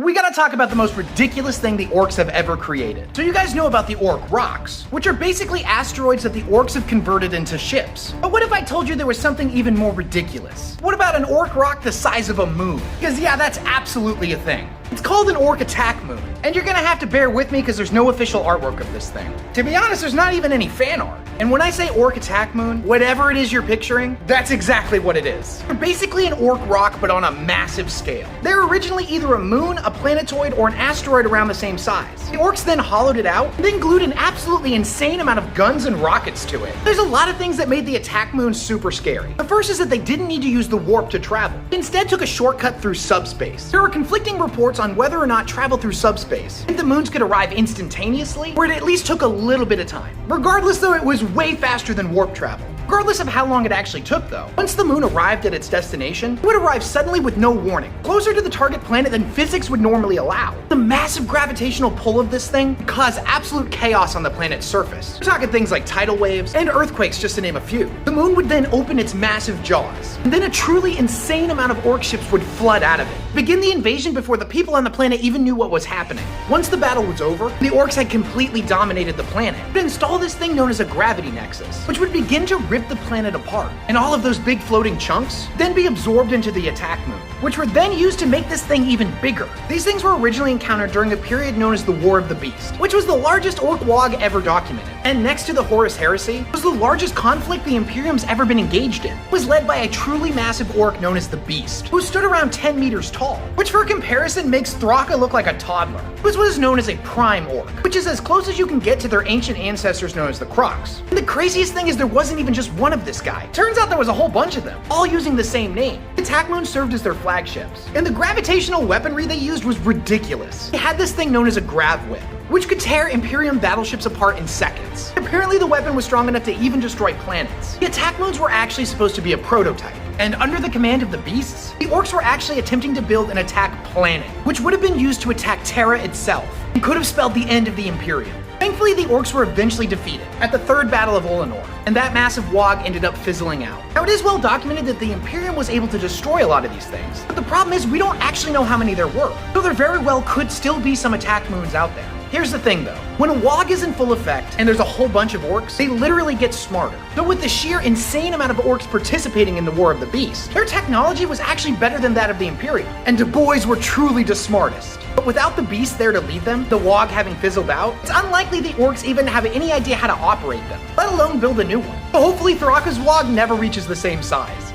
we gotta talk about the most ridiculous thing the Orks have ever created. So you guys know about the Ork rocks, which are basically asteroids that the Orks have converted into ships. But what if I told you there was something even more ridiculous? What about an Ork rock the size of a moon? Because yeah, that's absolutely a thing. It's called an Ork attack moon, and you're gonna have to bear with me because there's no official artwork of this thing. To be honest, there's not even any fan art. And when I say Ork attack moon, whatever it is you're picturing, that's exactly what it is. They're basically an Ork rock, but on a massive scale. They're originally either a moon, a planetoid, or an asteroid around the same size. The Orks then hollowed it out, and then glued an absolutely insane amount of guns and rockets to it. There's a lot of things that made the attack moon super scary. The first is that they didn't need to use the warp to travel. They instead took a shortcut through subspace. There are conflicting reports on whether or not travel through subspace and the moons could arrive instantaneously, or it at least took a little bit of time. Regardless though, it was way faster than warp travel. Regardless of how long it actually took though, once the moon arrived at its destination, it would arrive suddenly with no warning, closer to the target planet than physics would normally allow. The massive gravitational pull of this thing would cause absolute chaos on the planet's surface. We're talking things like tidal waves and earthquakes, just to name a few. The moon would then open its massive jaws, and then a truly insane amount of Ork ships would flood out of it, begin the invasion before the people on the planet even knew what was happening. Once the battle was over, the Orks had completely dominated the planet. They'd install this thing known as a gravity nexus, which would begin to rip the planet apart, and all of those big floating chunks then be absorbed into the attack moon, which were then used to make this thing even bigger. These things were originally encountered during a period known as the War of the Beast, which was the largest Ork WOG ever documented, and next to the Horus Heresy, was the largest conflict the Imperium's ever been engaged in. It was led by a truly massive Ork known as the Beast, who stood around 10 meters tall, which for comparison makes Thraka look like a toddler. It was what is known as a prime Ork, which is as close as you can get to their ancient ancestors known as the Crocs. And the craziest thing is there wasn't even just one of this guy. Turns out there was a whole bunch of them, all using the same name. The attack moons served as their flagships, and the gravitational weaponry they used was ridiculous. They had this thing known as a grav whip, which could tear Imperium battleships apart in seconds. Apparently the weapon was strong enough to even destroy planets. The attack moons were actually supposed to be a prototype, and under the command of the Beasts, the Orks were actually attempting to build an attack planet, which would have been used to attack Terra itself, and could have spelled the end of the Imperium. Thankfully, the Orks were eventually defeated at the Third Battle of Olenor, and that massive WOG ended up fizzling out. Now, it is well documented that the Imperium was able to destroy a lot of these things, but the problem is we don't actually know how many there were, so there very well could still be some attack moons out there. Here's the thing though, when a WOG is in full effect and there's a whole bunch of Orks, they literally get smarter. So with the sheer insane amount of Orks participating in the War of the Beast, their technology was actually better than that of the Imperium, and the boys were truly the smartest. But without the Beast there to lead them, the WOG having fizzled out, it's unlikely the Orks even have any idea how to operate them, let alone build a new one. But hopefully Thraka's WOG never reaches the same size.